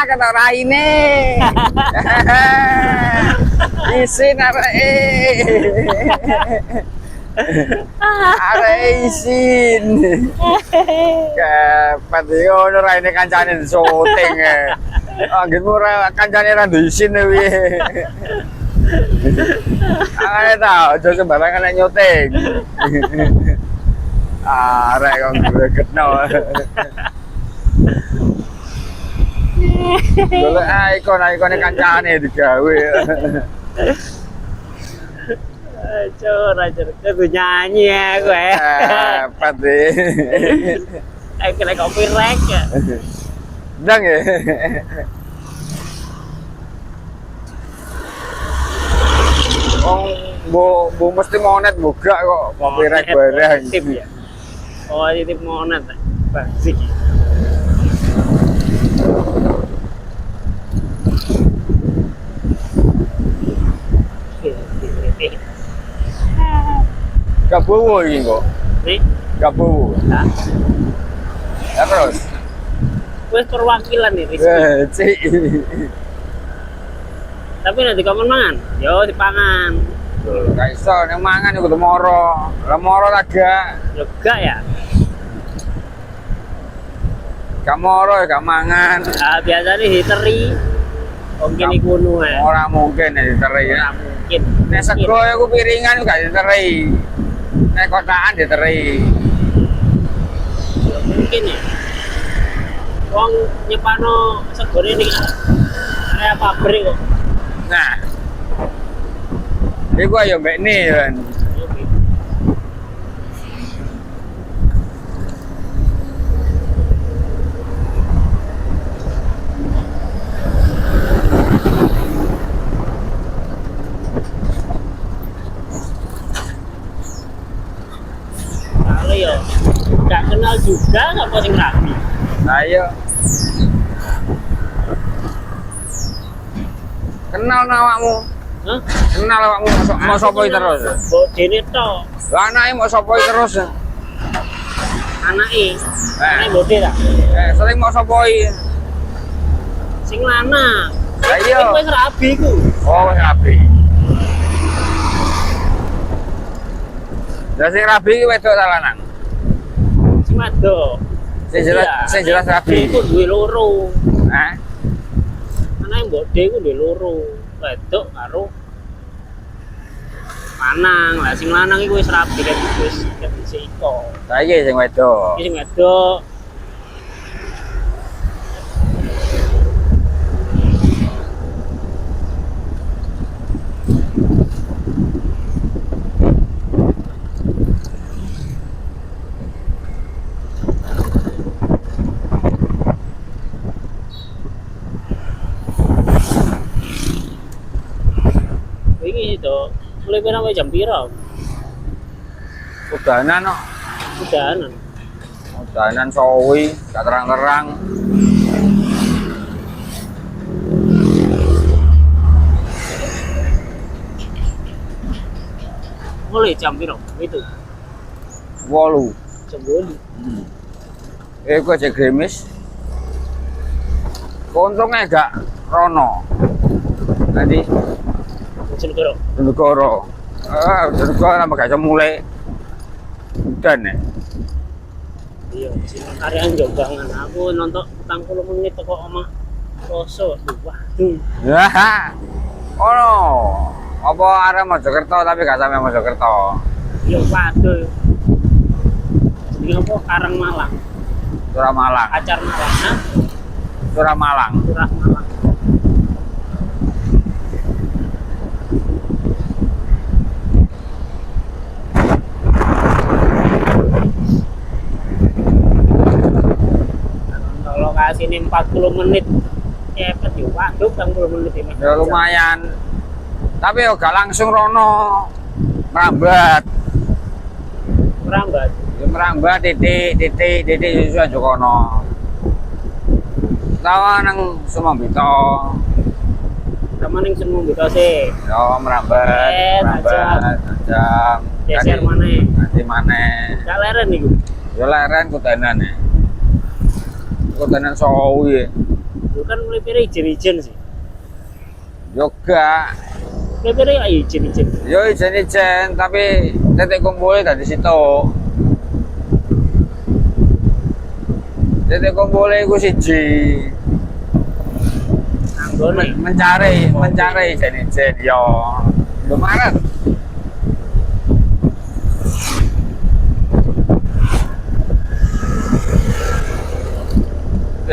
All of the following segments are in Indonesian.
kata raine. Isin areke. Arek isin. Kepet yo ono raine kancane syuting. Anggitmu ora kancane ra isin piye. Ayo tau, aja sembarangan nek nyuting. Arek kok gregetno. Golek ikon-ikone kancane digawe. Acur, aku nyanyi aku Hebat deh. Kena copyright ya. Ndang ya. Bu mesti monet buka kok copyright barang. Tip ya. Oh, tip monet. Basic. Gak bowo iki kok. Nih, Gak bowo. nah, Ya terus. wes perwakilan nih, Rizky. Cik. Tapi nanti kapan mangan? Yo dipangan. Gak iso ning mangan kudu moro. Lah moro ta gak? Juga ya. Gak moro ya gak mangan. Ah, biasa nih diteri. Mungkin ikuno ya. Ora mungkin ya diteri. Ora mungkin. Nek sego ya ku piringan gak diteri. Nek kotakan diteri. Ya, mungkin ya. Wong nyepano segone ning area pabrik kok. Nah. Iku ayo mbek ni kan. Kalau yo gak kenal juga nggak posting rapi. Ayo. Kenal awakmu. Hah? Kenal awakmu mau sapa terus. Mbok dene to, Lah anake mau sapa terus. anake. Anake bode ta. Sering mau sapa Sing lanang. Lah iya. Iku wis rabi ku. Oh, wis rabi. Lah sing rabi iki wedok ta lanang? Sing wedok. Sing jelas rabi. Iku duwe loro. Hah? Anake bode ku duwe loro. Wedok karo lanang. Lah sing lanang iku wis rabi kan wis dhisik iko. Saiki sing wedok. Iki sing wedok. Wingi itu mulai pirang jam pira? Udanan kok. Udahan. Udanan sawi, gak terang-terang. Mulai jam pira? Itu. 8. Jam 8. Iku aja gremis. Untungnya gak rono. Nanti Jenegoro. Jenegoro. Jenegoro nama gak bisa mulai. Udan ya. Iya, silang karyaan jogangan. Aku nonton 40 menit kok omah Poso. Waduh. Ya. Oh no. Apa arek Mojokerto tapi gak sampe Mojokerto. Iya, waduh. Ini apa Karang Malang? Surah Malang. Acar Malang. Nah, Surah Malang. Surah Malang. Lokasi ini 40 menit. Cepet ya, waduh 40 menit ini. Ya lumayan. Tapi yo gak langsung rono. Merambat. Merambat. Ya merambat titik susu aja kono. Tawa nang Sumambito. Sama ning semua gitu sih. Ya merambat. Tajam. Geser mana? Nanti mana? Gak leren nih gue. Ya leren kudanan ya. Kudanan sawi. Itu kan melipir ijen-ijen sih. Yoga. Melipir ya ijen-ijen. Yo ijen-ijen tapi titik kumpulnya dari situ. Titik kumpulnya iku siji. Anggone. Mencari ijen-ijen yo. Lumayan.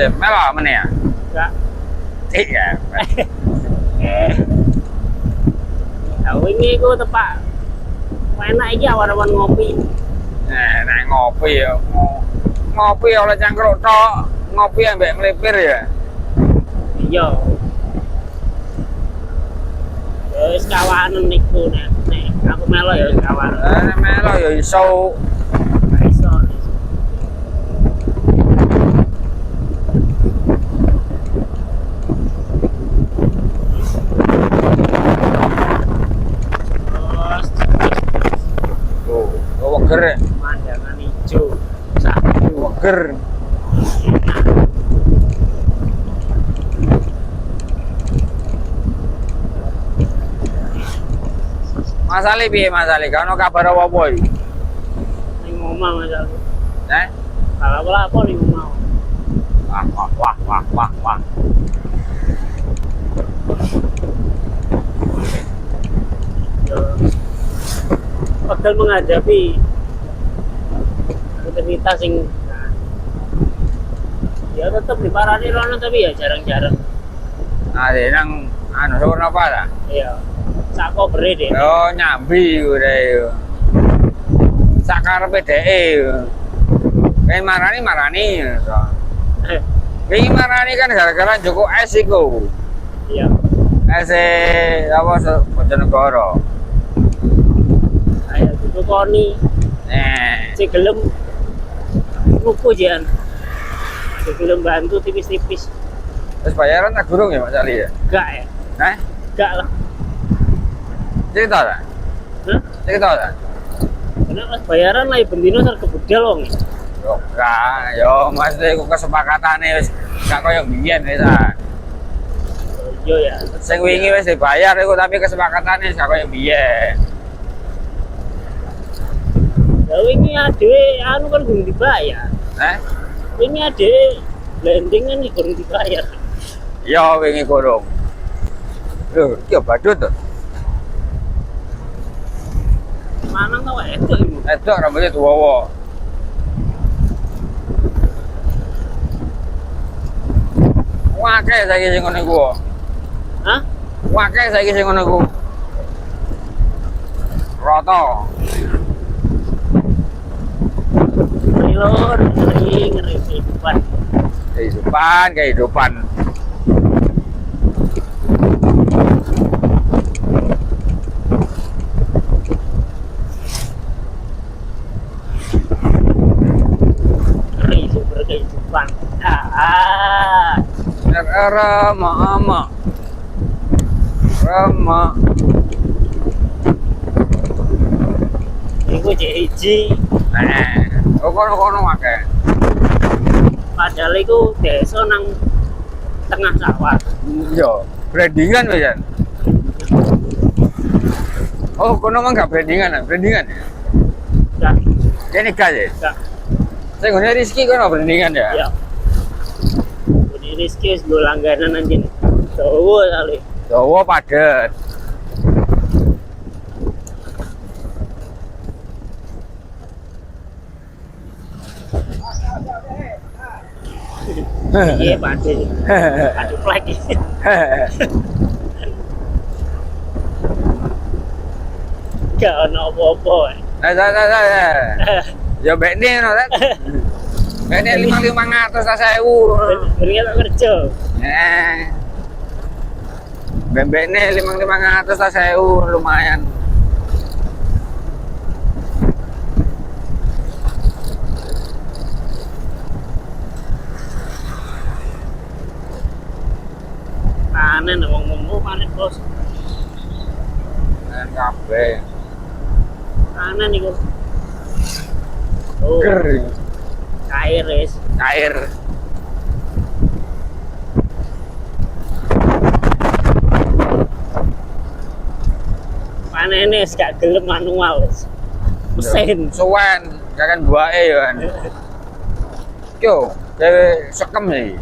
Melok meneh ya? Enggak. Iya. Nah, wingi ku tepak enak iki awan-awan ngopi. Nah, ngopi ya. Ngopi oleh cangkruk tok, ngopi ambek melipir ya. Iya. Ya wis kawanan niku nek aku melo ya wis kawanan. Melok ya iso. Iso. Weger, Pemandangan hijau satu weger. Mas Ali piye Mas Ali? Kan ono kabar apa iki? ning omah Mas aku. Eh? Kalau apa ning omah. Wah. Padahal menghadapi aktivitas sing ya tetap diparani rono tapi ya jarang-jarang. Nah, nang anu sono apa ta? Iya. Sak kobere deh. Yo nyambi udah yo. Sakarepe dheke. Kayak marani. Kayak marani kan gara-gara Joko S iku. Iya. S apa Bojonegoro. Ayo itu koni si gelem nuku jan. Si gelem bantu tipis-tipis. Terus bayaran tak gurung ya Mas Ali ya? Enggak ya? Enggak lah. Cerita tak? Hah? Cerita tak? Karena pas bayaran lah bendino sarga budal wong. Yo gak, yo Mas iku kesepakatane wis gak koyo biyen wis ah. Iya ya. Sing wingi wis dibayar iku tapi kesepakatane gak koyo biyen. Ya wingi adewe anu kan gurung dibayar. Wingi adewe landing kan gurung dibayar. Yo wingi kurung. Lho, iki badut to. Manang ta wae itu. Edok rambutnya tuwa. Wake saiki sing ngono iku. Hah? Wake saiki sing ngono iku. Rata. Lor, ngeri kehidupan. Kehidupan. Ngeri sumber kehidupan. Rama. Iku hiji. Kono wake. Padahal iku desa nang tengah sawah. Yo, brandingan wis ya. Oh, kono mah enggak brandingan ya? Enggak, Kene gak ya? enggak. Sing ngene Rizky kono brandingan ya? Ya. Jadi Rizky wis go langganan anjing. Dawa kali. Jawa padet. Iya, padet. Aduh lagi. Gak ono apa-apa. Ya bekne no, Tat. Bekne 500 ta 1000. Berinya tak kerja. Bekne 500 ta 1000 lumayan. Panen wong-wong panen bos. Kabeh. Panen iku. Oh, Ger. cair wis. Cair. Aneh-aneh gak gelem manual wis. Mesin. Suwen, kan buake ya kan. Yo, dhewe sekem iki.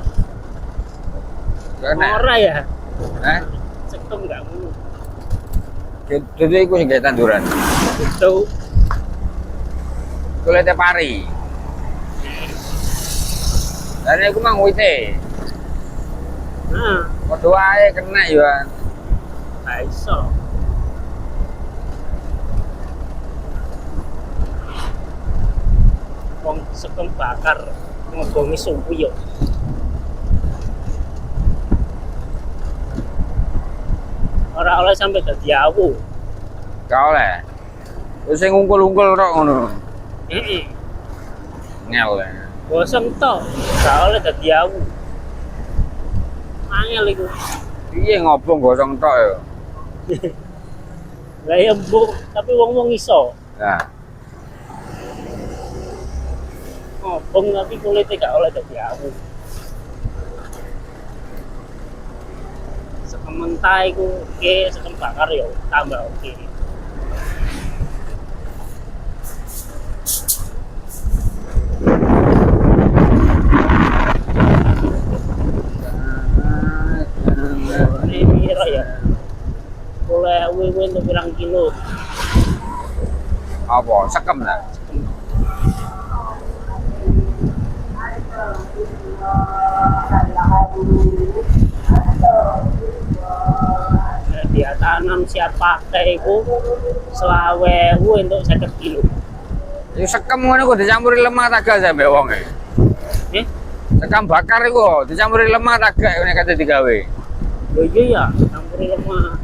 Kena. Ora ya. Eh, Sekem gak ngono. dadi iku sing gawe tanduran. Itu Kulite pari. Dan iku mang wite. nah, Padha wae kena ya. Kan. gak iso. Wong sekem bakar ngobongi sumpu yo. Ora oleh sampai dadi awu. Gak oleh. Wis sing ungkul-ungkul tok ngono. Heeh. Ngel. Gosong tok, gak oleh dadi awu. Angel iku. Piye ngobong gosong tok ya. Lah ya mbok, tapi wong-wong iso. Nah, Ngobong tapi kulitnya gak oleh dadi awu. Sementara iku ke sekem bakar yo tambah oke. Ini piro ya? Oleh wewe untuk pirang kilo. apa sekem lah. Dia tanam siap pakai itu selawe untuk 50 kilo. Ya sekem ngono kok dicampuri lemak tagak sampe wong e. Eh, Sekam bakar iku dicampuri lemak tagak nek kate digawe. lho iya ya, campuri lemah.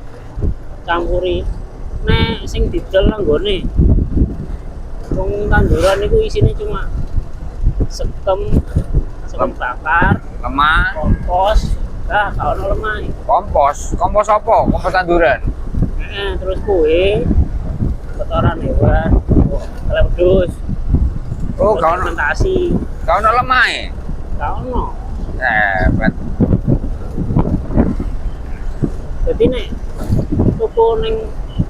Campuri nek sing didol nang gone. Wong tanduran iku isine cuma sekem bakar, Lemak, kompos, dah gak ono lemah. kompos. Kompos apa? Kompos tanduran. Terus kue kotoran hewan, kalau pedus, Oh, gak ono. fermentasi, Gak ono lemak e. gak ono. Bet. Jadi nek toko ning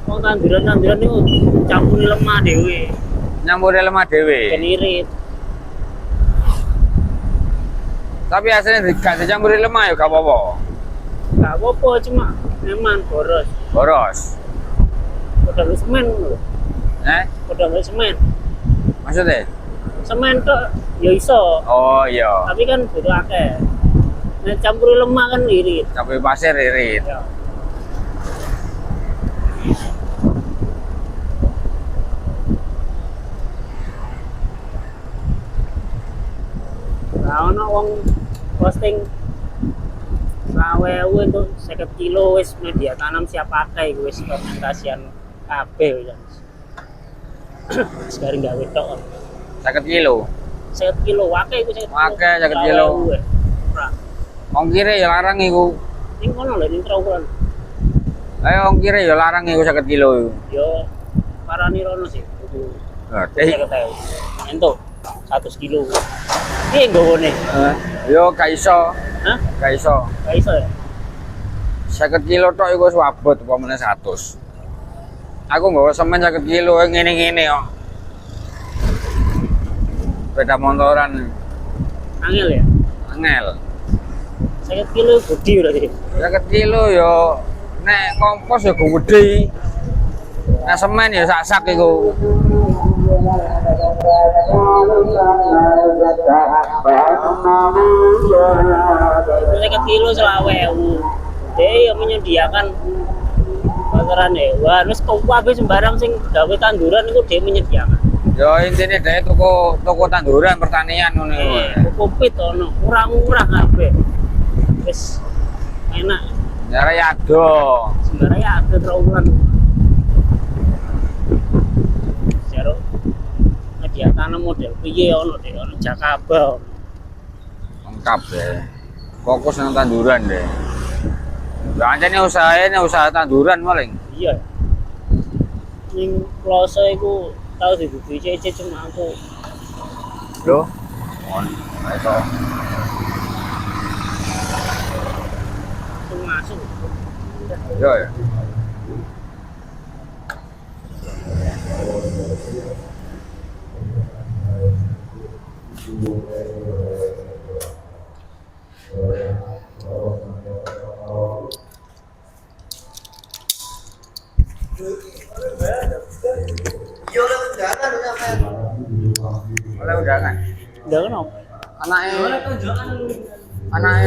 wong tanduran niku campuri lemah dhewe, Nyampuri lemak dhewe. ben irit. Tapi aslinya gak dicampuri lemak ya gak apa-apa. Gak apa-apa cuma memang boros. Boros. Padahal semen lho. Padahal semen. Maksudnya? Semen tok ya iso, Oh iya. tapi kan butuh akeh. Nek campuri lemah kan irit. Campuri pasir irit. Ya. Nah, ono wong posting sawewu untuk 50 kilo wis media tanam siap pakai wis fermentasian kabeh wis. Sekarang gawe tok. 50 kilo. 50 kilo wae iku 50 kilo. Wae 50 kilo. Ora. Ongkire ya larang iku. Ning kono lho ning trawulan. Ayo ongkire ya larang iku 50 kilo iku. Yo parani rono sih. Kudu Nah, 50.000. Entuk 100 kilo. Piye nggone? Yo gak iso. Hah? Gak iso. Gak iso ya? 50 kilo tok iku wis wabot apa meneh 100. Aku nggawa semen 50 kilo ngene-ngene kok. Sepeda motoran Angel ya? angel. 50 kilo gede berarti. 50 kilo yo nek kompos yo gede. Nek semen yo sak-sak iku. Itu 50 kilo selawewu. Dia yang menyediakan kotoran hewan. Terus kabeh sembarang sing gawe tanduran itu dia menyediakan. Yo intine dhek toko tanduran pertanian ngono iku. Kopit ono, murah-murah kabeh. Wis enak. Nyara yado. Sembarang ya ada trawulan. Jero media tanam model piye ono deh, ono Jakaba. Lengkap deh. Fokus nang tanduran deh. Lah ancene usaha tanduran paling. Iya. Ning Ploso iku tau dibubuhi cece cuma aku Lho. On. Ayo. langsung masuk. Yo ya. Oleh undangan. Jangan apa? Anaknya anu